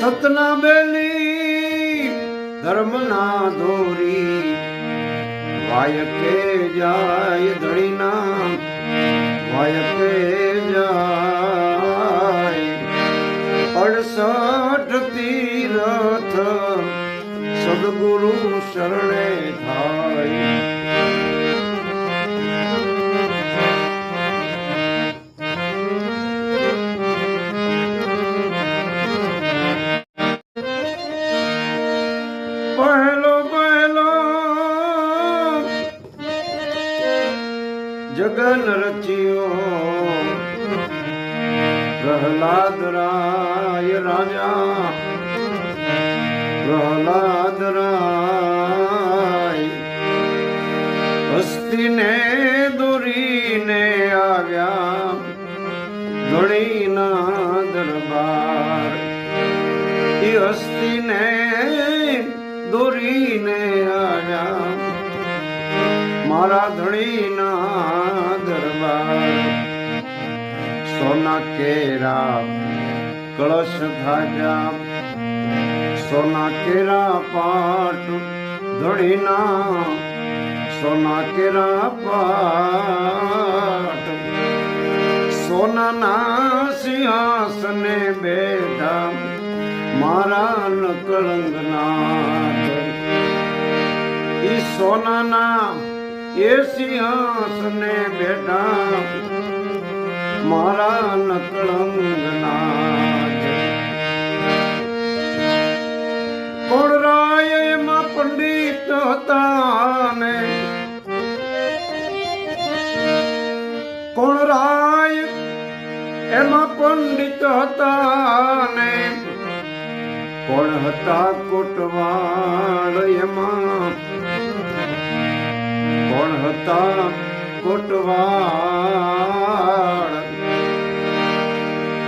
સતના બેલી ધર્મના દોરી વાયકે જાય ધણીના વાયકે જાય 68 તીરથ સદગુરુ શરણે થાય જગન રચ્યો પ્રહલાદ રાય રાજા પ્રહલાદ રાય હસ્તીને દોરીને આવ્યા ધણીના દરબાર એ હસ્તીને દોરીને આવ્યા મારા ધણીના દરબાર સોના કેરા કળશ ધાજા સોના કેરા પાટ ધણીના સોના કેરા પાટ સોનાના સિંહાસને બેઠા મારા નકળંગનાથ ઈ સોનાના એ સિંહાસને બેઠા મારા નકળંગનાથ કોણ રાય એમાં પંડિત હતા ને કોણ રાય એમાં પંડિત હતા ને કોણ હતા કોટવાળ એમાં કોણ હતા કોટવાળ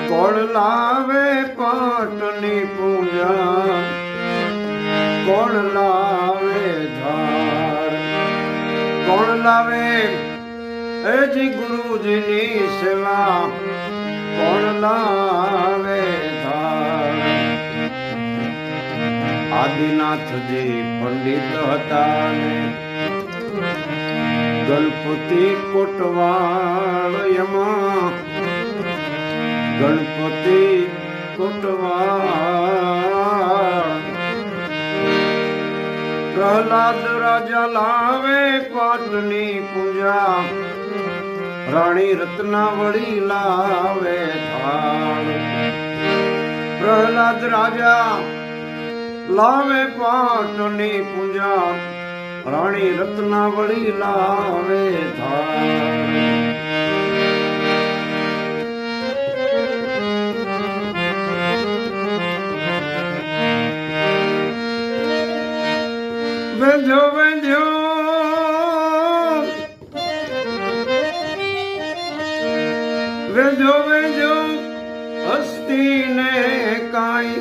કોણ લાવે પાટની પૂજા કોણ લાવે ધાર કોણ લાવે એજી ગુરુજીની સેવા કોણ લાવે ધાર આદિનાથજી પંડિત હતા ને ગણપતિ કોટવાળ એમાં ગણપતિ કોટવાળ પ્રહલાદ રાજા લાવે પાટની પૂજા રાણી રત્નાવળી લાવે થાળ પ્રહલાદ રાજા લાવે પાટની પૂજા રાણી રત્નાવળી લાવે થાળ વેજો વેજો વેજો વેજો હસ્તીને કાઈ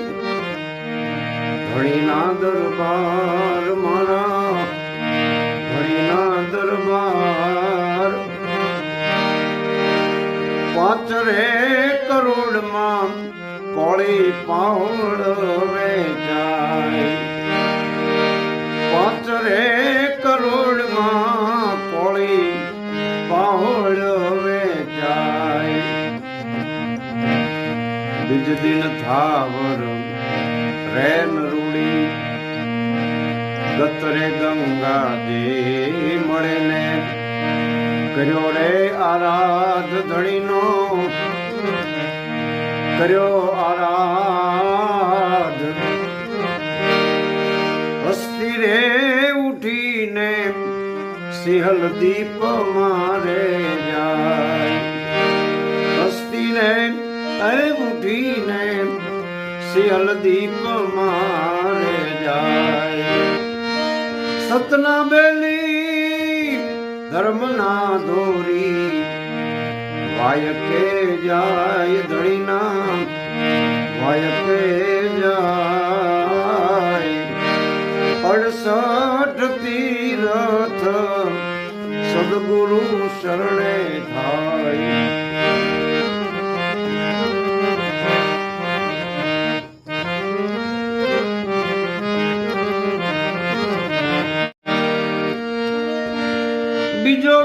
ધણીના દરબાર મારા ધણીના દરબાર 5 કરોડમાં કોળી પાવડ વેચાય 5 કરોડમાં કોળી પાવડ વેચાય બીજ દિન થાવર રેન રૂડી ગતરે ગંગાજી મળે ને કર્યો રે આરાધ ધણીનો કર્યો આરાધ હસ્તી રે ઉઠીને સિંહલ દીપ મારે જાય હસ્તી રે ઉઠીને સિંહલ દીપ મારે જાય સતના બેલી ધર્મના દોરી વાયકે જાય ધણીના વાયકે જાય 68 તીરથ સદગુરુ શરણે થાય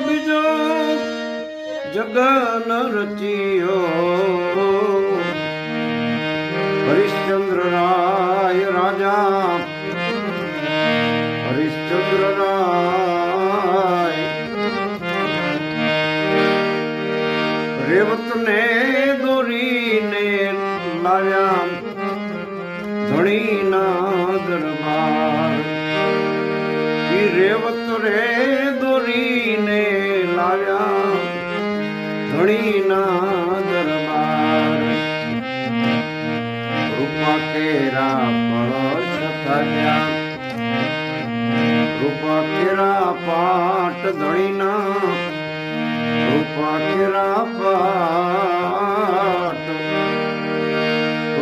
બીજો જગન રચ્યો હરિશ્ચંદ્ર રાય રાજા હરિશ્ચંદ્ર રાય રેવત ને દોરીને લાવ્યા ધણીના દરબાર રેવત રે દોરીને લાવ્યા ધણીના દરબાર રૂપા કેરા પળશ થયા રૂપા કેરા પાટ ધણીના રૂપા કેરા પાટ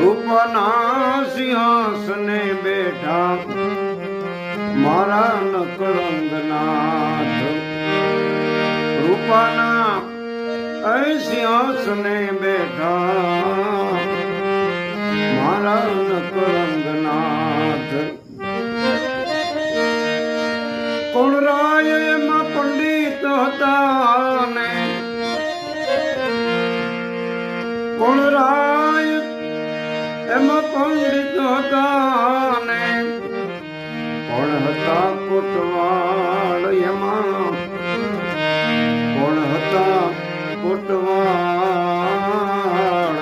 રૂપાના સિંહાસને બેઠા મારા નકળંગનાથ રૂપાના સિંહાસને બેઠા મારા નકળંગનાથ કોણ રાય એમાં પંડિત હતા ને કોણ રાય એમાં પંડિત હતા ને કોણ હતા કોટવાળ એમાં કોણ હતા કોટવાળ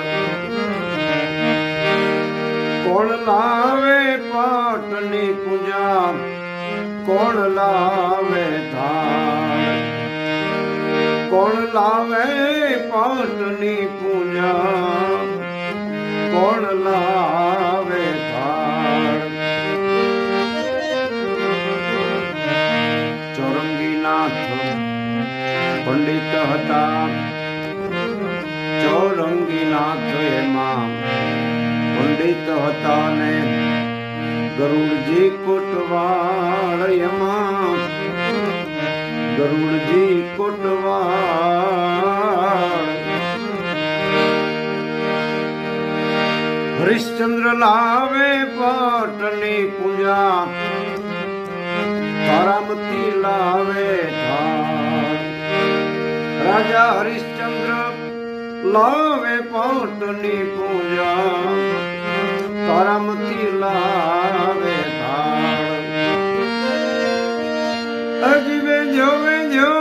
કોણ લાવે પાટની પૂજા કોણ લાવે થાળ કોણ લાવે પાટની પૂજા કોણ લાવે થાળ ચોરંગીનાથ પંડિત હતા ચોરંગીનાથ એમાં પંડિત હતા ને ગરુડજી કોટવાળ એમાં ગરુડજી કોટવાળ હરિશ્ચંદ્ર લાવે પાટની પૂજા તારામતી લાવે થાળ રાજા હરિશ્ચંદ્ર લાવે પાટની પૂજા તારામતી લાવે થાળ હજી વેજો વેજો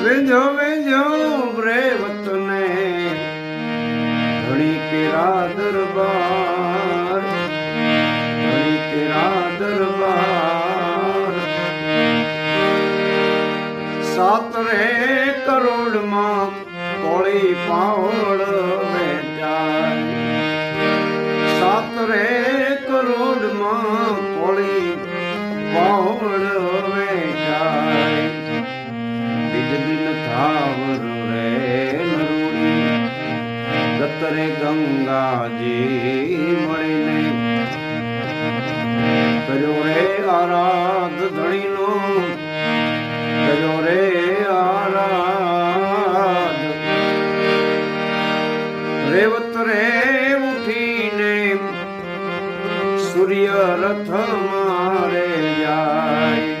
વેજો વેજો રેવતને ધણી કેરા દરબાર ધણી કેરા દરબાર સાતરે કરોડમાં કોળી પાવળ વેચાય સાતરે કરોડમાં કોળી પાવળ વેચાય બીજદિન થાવર રે નરુડી દત્તરે ગંગાજી મળીને કર્યો રે આરાધ ધણીનો કર્યો રે આરાધ રેવત રે ઉઠીને સૂર્ય રથ મારે જાય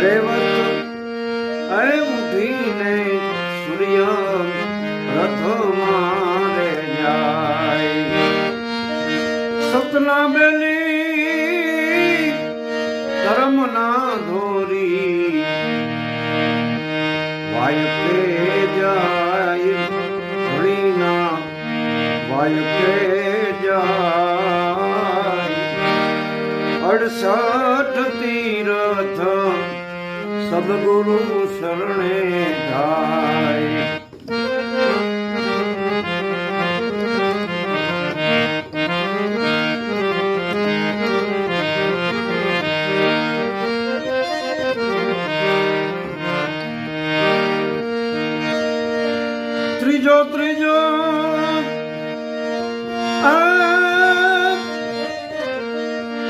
રેવત ઉઠીને સૂર્ય રથ મારે જાય સતના બેલી ધર્મના ધોરી વાયકે જાય ધણીના વાયકે જાય 68 તીરથ સદગુરુ શરણે જાય ત્રીજો ત્રીજો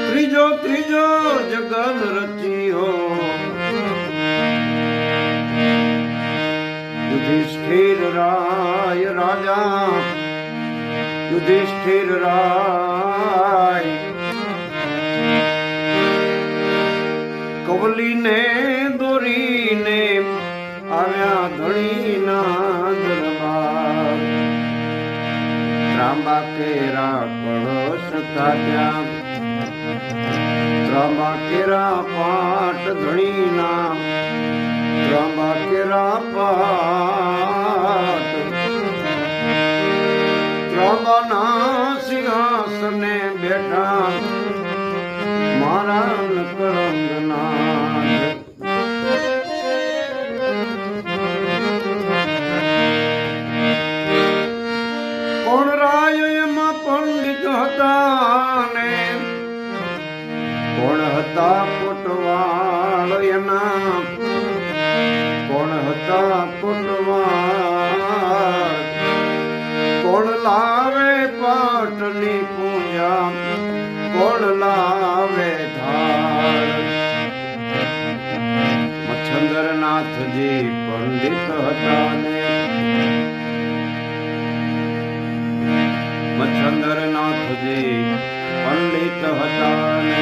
ત્રીજો ત્રીજો જગન રચ્યો યુધિષ્ઠિર રાય રાજા યુધિષ્ઠિર રાય બલીને દોરીને આવ્યા ધણીના દરબાર ત્રાંબા કેરા કળશ તાત્યા ત્રાંબા કેરા પાટ ધણીના ત્રાંબા કેરા પાટ ત્રાંબાના સિંહાસને બેઠા મારા કરંગનાથ કોણ રાય એમાં પંડિત હતા ને કોણ હતા કોટવાળ એના કોણ હતા કોટવાળ કોણ લાવે પાટની પૂજા કોણ લાવે ધાર મચ્છંદરનાથજી પંડિત હતા ને મચ્છંદરનાથજી પંડિત હતા ને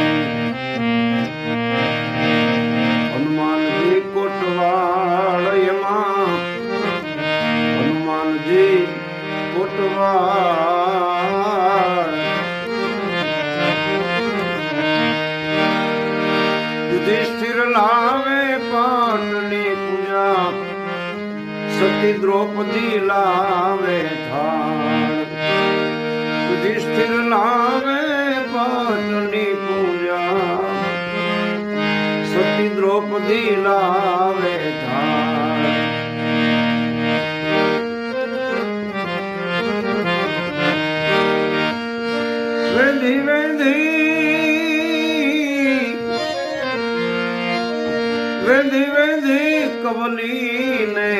હનુમાનજી કોટવાળ એમાં હનુમાનજી કોટવાળ યુધિષ્ઠિર લાવે પાટની પૂજા સતી દ્રૌપદી લાવે થાળ યુધિષ્ઠિર લાવે પાટની પૂજા સતી દ્રૌપદી લાવે થાળ વેંધી વેંધી વેંધી કવલીને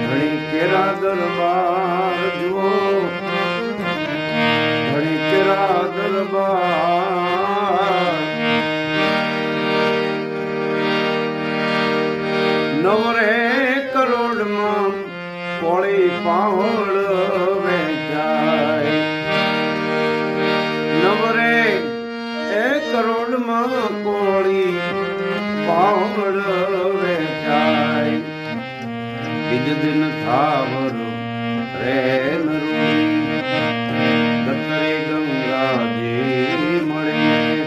ઘણી કેરા દરબાર જુઓ ઘણી કેરા દરબાર નવરે કરોડમાં કોળી પાવળ વેચાય નવરે કરોડમાં કોળી પાવળ વેચાય બીજ દિન થાવર રે નરૂડી દત્તરે ગંગાજી મળી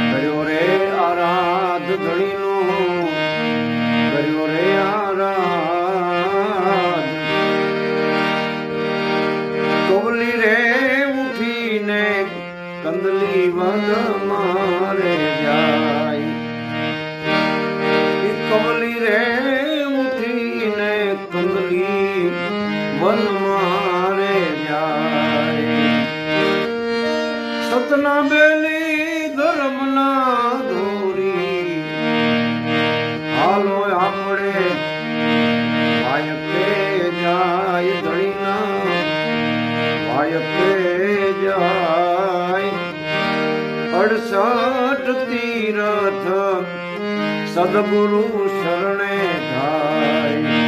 કર્યો રે આરાધ ધણીનો કર્યો રે આરાધ કોવલી રે ઉઠીને કંદલી વન મારે જાય કવલી રે ઉઠીને કંદલી વન મારે જાય સતના બેલી ધર્મના દોરી હાલો આપણે વાયકે જાય ધણીના વાયકે જાય 68 તીરથ સદગુરુ શરણે થાય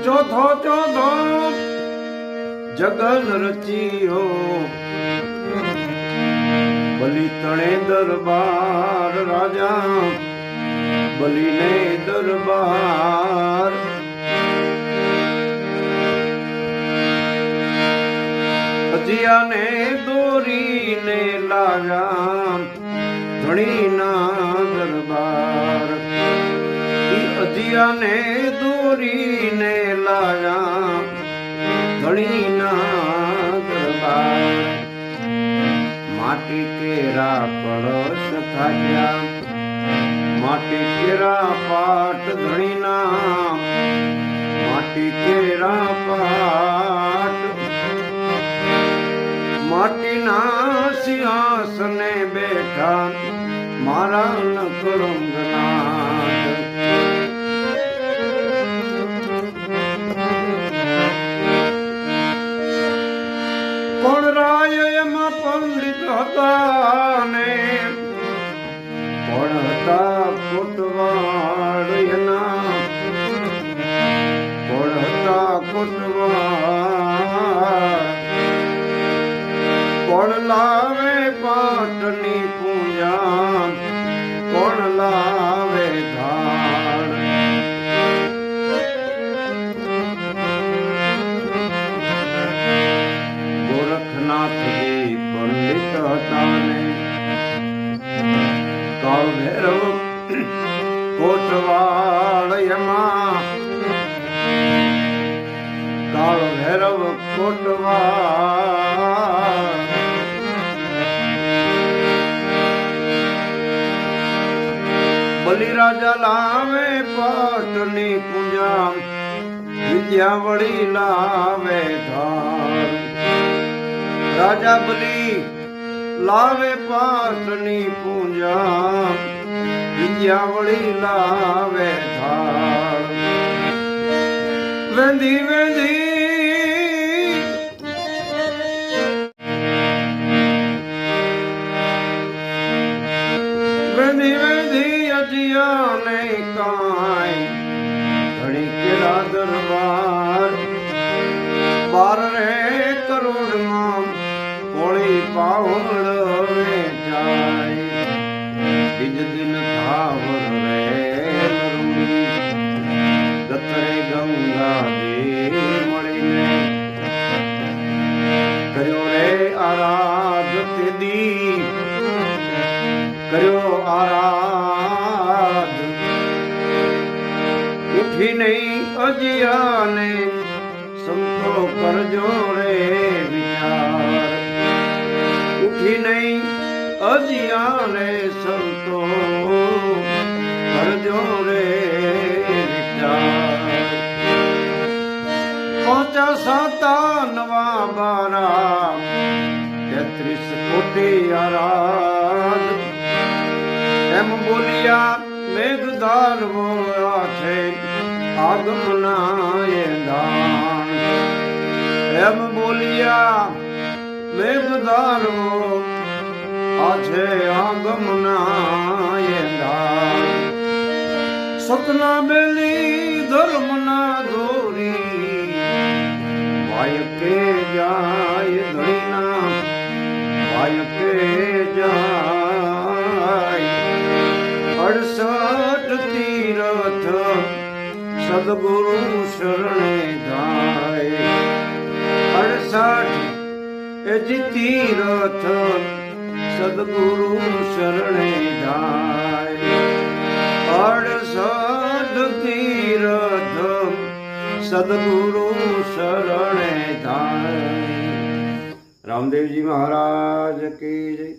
ચોથો ચોથો જગન રચિયો બલી તણે દરબાર રાજા બલીને દરબાર અજિયાને દોરીને લાવ્યા ધણીના દરબાર અજિયાને દોરીને લાવ્યા ધણીના દરબાર માટી કેરા કળશ થાક્યા માટી કેરા પાટ ધણીના માટી કેરા પાટ માટીના સિંહાસને બેઠા મારા નકરંગનાથ કોણ રાય એમાં પંડિત હતા ને કોણ હતા કોટવાળ એના કોણ લાવે પાટની પૂજા, કોણ લાવે ધાર. ગોરખનાથજી પંડિત હતા ને કાળ ભૈરવ કોટવાળ એમાં, કાળ ભૈરવ કોટવાળ. બલિરાજા લાવે પાટની પૂજા, વિદ્યાવળી લાવે ધાર. રાજા બલી લાવે પાટની પૂજા, વિદ્યાવળી લાવે ધાર. વેંધી વેંધી વેંધી વેંધી અજિયાને કાંઈ ઘણી કેળા દરબાર. 12 રે કરોડમાં કોળી પાવળ વેચાય. બીજ દિન થાવર રે નરમી, દત્તરે ગંગાજી મળીને કર્યો રે આરાધ તેદી, કર્યો આરાધ. ઉઠી નહીં અજિયાને સંતો કરજો રે વિચાર. ઉઠી નહીં અજિયાને સંતો કરજો રે વિચાર. 5 7 12 33 કોટી આરાધ. એમ બોલિયા મેઘધારવો છે આગમના એ દાન. એમ બોલિયા મેઘધારવો આ છે આગમના એ દાન. સતના બેલી ધર્મના દોરી, વાયકે જાય ધણીના, વાયકે જાય. 68 તીરથ સદગુરુ શરણે જાય. 68 તીરથ સદગુરુ શરણે જાય. 68 તીરથ સદગુરુ શરણે જાય. રામદેવજી મહારાજ કી જય.